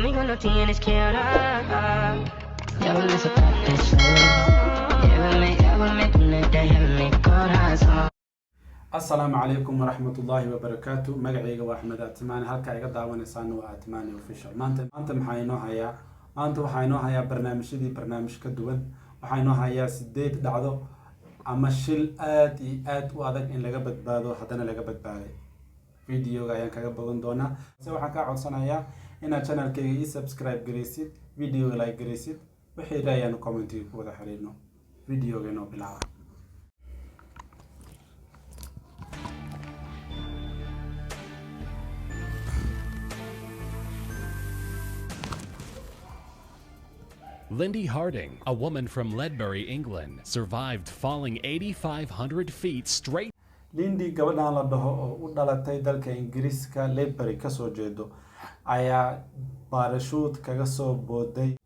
Conmigo no tienes que hablar. Llévame esa parte sola. Llévame, tú no dejes mi corazón. السلام عليكم ورحمة الله وبركاته. مقعيقة وأحمد أتماني هالكا إيقا داوانيسان waa أتماني official. maanta waxaa inoo hayaa barnaamij ka duwan. waxaa inoo hayaa 8 dhacdo ama shil aad iyo aad u adag in laga badbaado haddana laga badbaaday. videoga ayaan kaga bogan doonaa. waxaan ka codsanayaa inaad channelkayga ii subscribe gareysid, videoga like gareysid, wixii raayaan commentiga ku wada xiriirno. videoga inoo bilaaba. Lindy Harding, a woman from Ledbury, England, survived falling 8,500 feet straight. Lindy gabadhan la dhaho oo u dhalatay dalka Ingiriiska Ledbury ka soo jeedo ayaa parachute kaga soo booday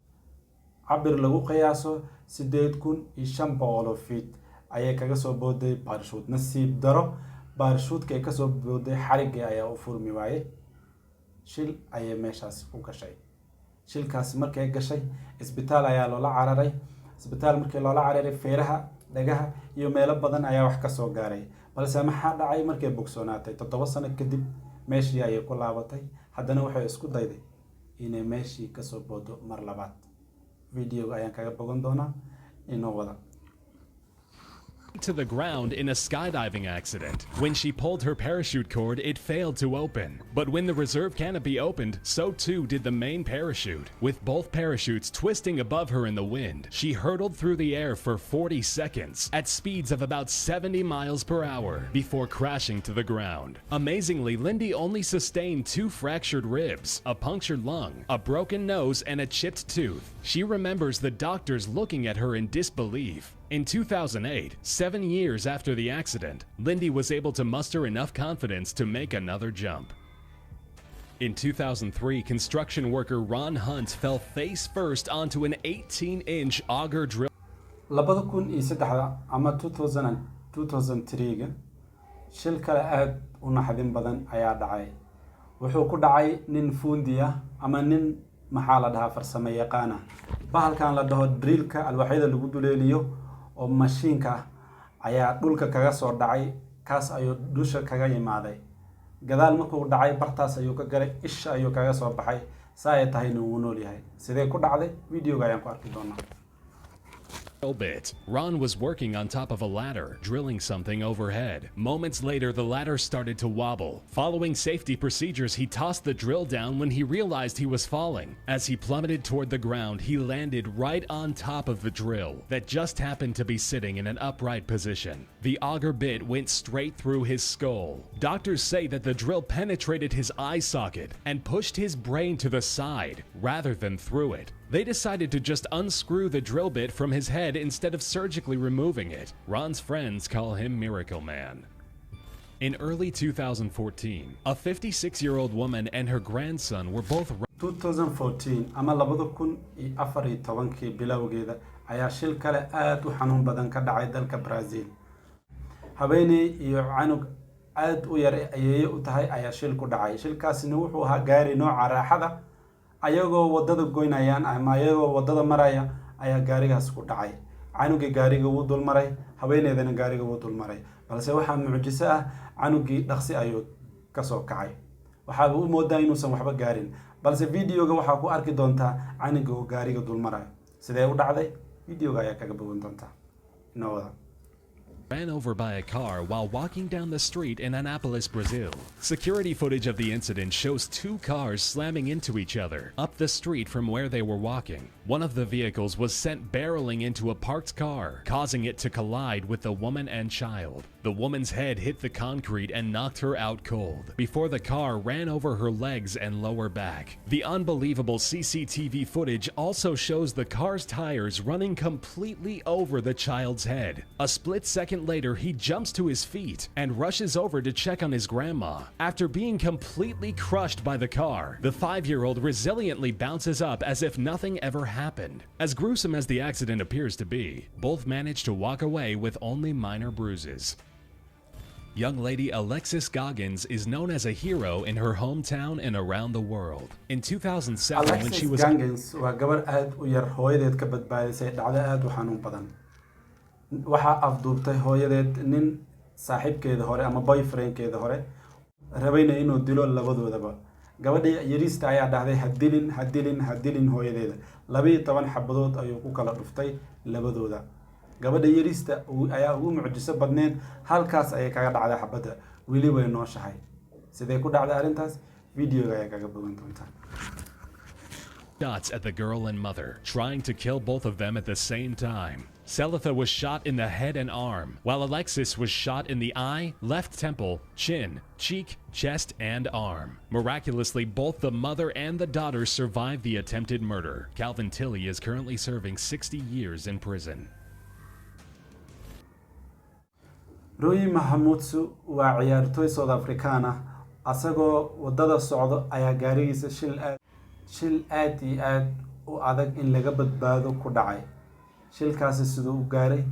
cabir lagu qiyaaso 8,500 feet ayay kaga soo booday parachute. nasiib daro parachute ka soo booday xariga ayaa u furmi waayay. shil ayay meeshaas u gashay. shilkaas markay gashay isbitaal ayaa loola cararay. isbitaal markii loola cararay feeraha, dhagaha iyo meelo badan ayaa wax ka soo gaaray. balse maxaa dhacay markay bogsoonaatay 7 sano kadib meeshii ayay ku laabatay. haddana waxay isku dayday inay meeshii ka soo boodo mar labaad. videoga ayaan kaga bogan doonaa inoo wada. To the ground in a skydiving accident. When she pulled her parachute cord, it failed to open. But when the reserve canopy opened, so too did the main parachute. With both parachutes twisting above her in the wind, she hurtled through the air for 40 seconds at speeds of about 70 miles per hour before crashing to the ground. Amazingly, Lindy only sustained 2 fractured ribs, a punctured lung, a broken nose, and a chipped tooth. She remembers the doctors looking at her in disbelief. In 2008, 7 years after the accident, Lindy was able to muster enough confidence to make another jump. In 2003, construction worker Ron Hunt fell face first onto an 18-inch auger drill. 2003 ama 2003 shil kale aad u naxdin badan ayaa dhacay. wuxuu ku dhacay nin fuundiya ama nin maxaa la dhahaa farsamo yaqaan ah. bahalkan la dhaho drillka alwaaxyada lagu duleeliyo oo mashiinka ayaa dhulka kaga soo dhacay. kaas ayuu dusha kaga yimaaday. gadaal markuu dhacay bartaas ayuu ka galay, isha ayuu kaga soo baxay. saa ay tahay inuu nool yahay. sidee ku dhacday? videoga ayaan ku arki doonaa. Bit. Ron was working on top of a ladder, drilling something overhead. Moments later, the ladder started to wobble. Following safety procedures, he tossed the drill down when he realized he was falling. As he plummeted toward the ground, he landed right on top of the drill that just happened to be sitting in an upright position. The auger bit went straight through his skull. Doctors say that the drill penetrated his eye socket and pushed his brain to the side rather than through it. They decided to just unscrew the drill bit from his head instead of surgically removing it. Ron's friends call him Miracle Man. In early 2014, a 56-year-old woman and her grandson were both 2014 ama 2014 bilowgeeda ayaa shil kale aad u xanuun badan ka dhacay dalka Brazil. haweeney iyo canug aad u yar ayay u tahay ayaa shil ku dhacay. shilkaasina wuxuu ahaa gaari nooca raaxada. ayagoo wadada goynayaan ama ayagoo wadada maraya ayaa gaarigaas ku dhacay. canugii gaariga wuu dul maray, haweeneydana gaariga wuu dul maray. balse waxaa mucjiso ah, canugii dhaqsi ayuu ka soo kacay. waxaa uu moodaa inuusan waxba gaarin, balse videoga waxaa ku arki doontaa canuga oo gaariga dul maray. sidee u dhacday? videoga ayaa kaga bogan doontaa. inoo wada. ran over by a car while walking down the street in Anápolis, Brazil. Security footage of the incident shows 2 cars slamming into each other up the street from where they were walking. One of the vehicles was sent barreling into a parked car, causing it to collide with the woman and child. The woman's head hit the concrete and knocked her out cold before the car ran over her legs and lower back. The unbelievable CCTV footage also shows the car's tires running completely over the child's head. A split second later, he jumps to his feet and rushes over to check on his grandma. After being completely crushed by the car, the 5-year-old resiliently bounces up as if nothing ever happened. As gruesome as the accident appears to be, both managed to walk away with only minor bruises. Young lady Alexis Goggins is known as a hero in her hometown and around the world. In 2007, when she Alexis was Goggins waa gabar aad u yar hooyadeed ka badbaadisay dhacdo aad u xanuun badan. Waxaa afduubtay hooyadeed nin saaxiibkeeda hore ama boyfriendkeeda hore rabayna inuu dilo labadoodaba. Gabadhii yariista ayaa dhahday hadilin hooyadeeda. 12 xabadood ayuu ku kala dhuftay labadooda. Gabadha yariista ayaa ugu mucjiso badneed halkaas ayay kaga dhacday xabada. Wili way nooshahay. Sidee ku dhacday arrintaas? Videoga ayaa kaga bogan doontaa. Shots at the girl and mother, trying to kill both of them at the same time. Selitha was shot in the head and arm, while Alexis was shot in the eye, left temple, chin, cheek, chest, and arm. Miraculously, both the mother and the daughter survived the attempted murder. Calvin Tilley is currently serving 60 years in prison. Rui Mahamudsu waa ciyaartoy South African ah asagoo wadada socdo ayaa gaarigiisa shil aad iyo aad u adag in laga badbaado ku dhacay. Shilkaasi sidoo u gaaray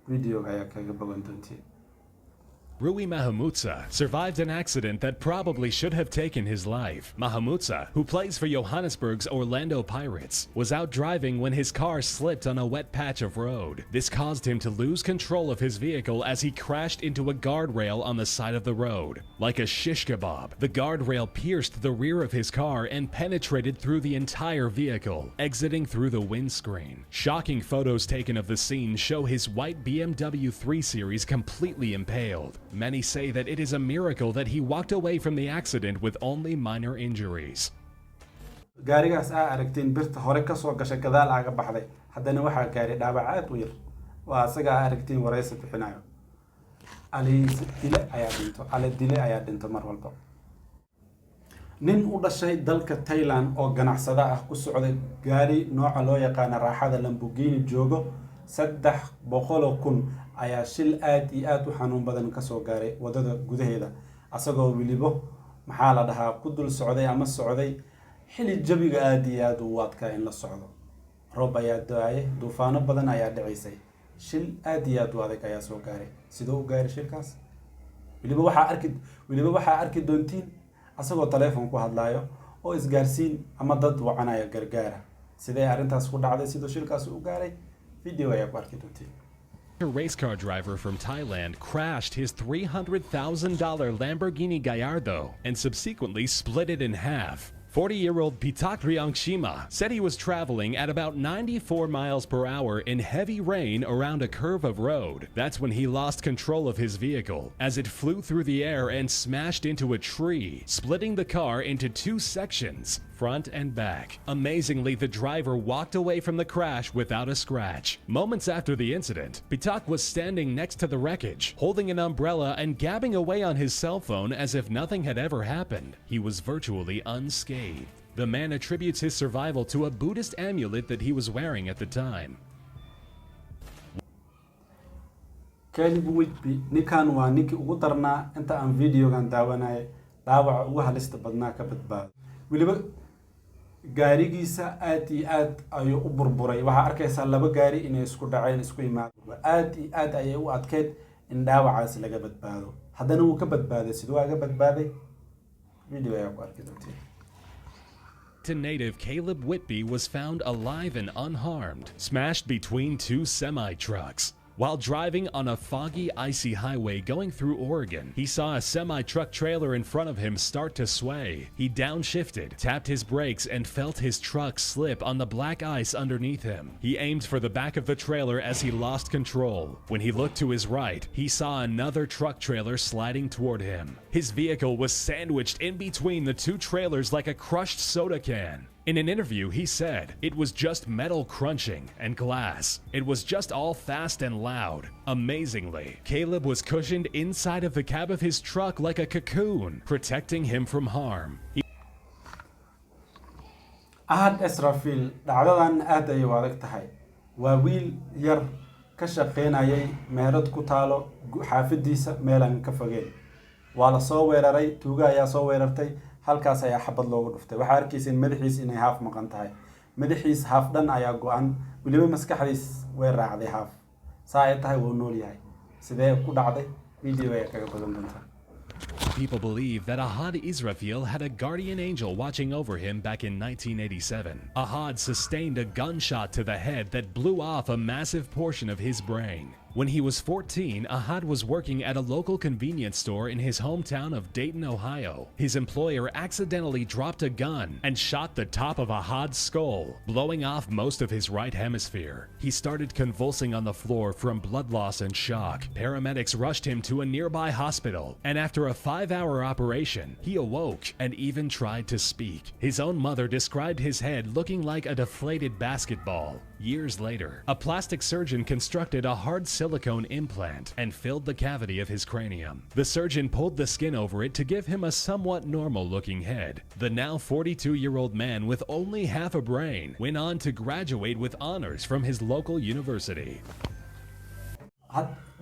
video ayaa kaga bogan doontii. Rui Mahamudsa survived an accident that probably should have taken his life. Mahamudsa, who plays for Johannesburg's Orlando Pirates, was out driving when his car slipped on a wet patch of road. This caused him to lose control of his vehicle as he crashed into a guardrail on the side of the road. Like a shish kebab, the guardrail pierced the rear of his car and penetrated through the entire vehicle, exiting through the windscreen. Shocking photos taken of the scene show his white BMW 3 Series completely impaled. Many say that it is a miracle that he walked away from the accident with only minor injuries. gaarigaas aragtiin birta hore ka soo gashay gadaal aaga baxday haddana waxa gaari dhaawac aad u yar waa asaga aragtiin wareysi bixinayo ali dile ayaa dhinto mar walba nin u dhashay dalka Thailand oo ganacsada ah ku socday gaari nooca loo yaqaan raaxada Lamborghini joogo 300,000 ayaa shil aad iyo aad u xanuun badan ka soo gaaray wadada gudaheeda asagoo wilibo maxaa la dhahaa ku dul socday ama socday xili jabiga aad iyo aad u adkaa in la socdo roob ayaa daayay duufaano badan ayaa dhacaysay shil aad iyo aad u adag ayaa soo gaaray sidoo u gaaray shilkaas wilibo waxa arki doontiin asagoo telefoon ku hadlaayo oo isgaarsiin ama dad wacanaya gargaara sidee arrintaas ku dhacday sidoo shilkaas u gaaray video ayaa ku arki doontiin. A race car driver from Thailand crashed his $300,000 Lamborghini Gallardo and subsequently split it in half. 40-year-old Pitak Riangshima said he was traveling at about 94 miles per hour in heavy rain around a curve of road. That's when he lost control of his vehicle as it flew through the air and smashed into a tree, splitting the car into 2 sections, front and back. Amazingly, the driver walked away from the crash without a scratch. Moments after the incident, Pitak was standing next to the wreckage, holding an umbrella and gabbing away on his cell phone as if nothing had ever happened. He was virtually unscathed. The man attributes his survival to a Buddhist amulet that he was wearing at the time. Caleb Whitby ninkan waa ninkii ugu darnaa inta aan videogan daawanay dhaawac ugu halista badnaa ka badbaado waliba gaarigiisa aad iyo aad ayuu u burburay waxa arkaysaa laba gaari inay isku dhaceen isku yimaado aad iyo aad ayay u adkeed in dhaawacaas laga badbaado haddana uu ka badbaaday sidoo aga badbaaday video ayaa ku arki doontiin. Native Caleb Whitby was found alive and unharmed, smashed between 2 semi-trucks. While driving on a foggy, icy highway going through Oregon, he saw a semi-truck trailer in front of him start to sway. He downshifted, tapped his brakes, and felt his truck slip on the black ice underneath him. He aimed for the back of the trailer as he lost control. When he looked to his right, he saw another truck trailer sliding toward him. His vehicle was sandwiched in between the 2 trailers like a crushed soda can. In an interview, he said, "It was just metal crunching and glass. It was just all fast and loud." Amazingly, Caleb was cushioned inside of the cab of his truck like a cocoon, protecting him from harm. Ahad Israfil dhacdadan aad ay u adag tahay. Waa wiil yar ka shaqeynayay meherad ku taalo xaafadiisa meel aan ka fogeyn. Waa la soo weeraray, tuuga ayaa soo weerartay. halkaas ayaa xabad loogu dhuftay waxa arkiiseen madaxiis inay haaf maqan tahay madaxiis haaf dhan ayaa go'an waliba maskaxdiis way raacday haaf saa ay tahay wuu nool yahay sidee ku dhacday video ay kaga badan doontaa. People believe that Ahad Israfil had a guardian angel watching over him back in 1987. Ahad sustained a gunshot to the head that blew off a massive portion of his brain. When he was 14, Ahad was working at a local convenience store in his hometown of Dayton, Ohio. His employer accidentally dropped a gun and shot the top of Ahad's skull, blowing off most of his right hemisphere. He started convulsing on the floor from blood loss and shock. Paramedics rushed him to a nearby hospital, and after a 5-hour operation, he awoke and even tried to speak. His own mother described his head looking like a deflated basketball. Years later, a plastic surgeon constructed a hard silicone implant and filled the cavity of his cranium. The surgeon pulled the skin over it to give him a somewhat normal-looking head. The now 42-year-old man with only half a brain went on to graduate with honors from his local university.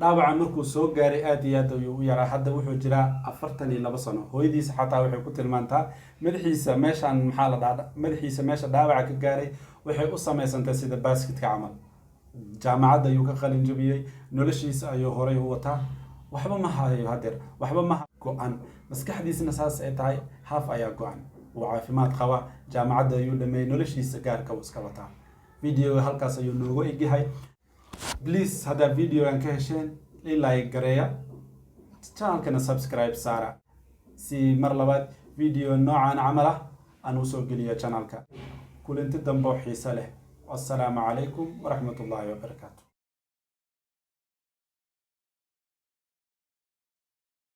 dhaawaca markuu soo gaaray aad iyo aad ayuu u yaraa. hadda wuxuu jiraa 42 sano. hooyadiisa xataa waxay ku tilmaantaa madaxiisa meeshan maxaa la dhaada madaxiisa meesha dhaawaca ka gaaray waxay u sameysantay sida basketka camal. jaamacadda ayuu ka qalin jabiyay, noloshiisa ayuu horay u wataa, waxba ma hayo hadeer, waxba ma go'an. maskaxdiisna saas ay tahay, haaf ayaa go'an. uu caafimaad qaba, jaamacadda ayuu dhameeyay, noloshiisa gaarka uu iska wataa. video halkaas ayuu noogu egyahay. please hada video aan ka hesheen like gareeya, channelkana subscribe saara si mar labaad video noocan camal ah aan u soo geliyo channelka. kulanti dambe oo xiiso leh. والسلام عليكم ورحمة الله وبركاته.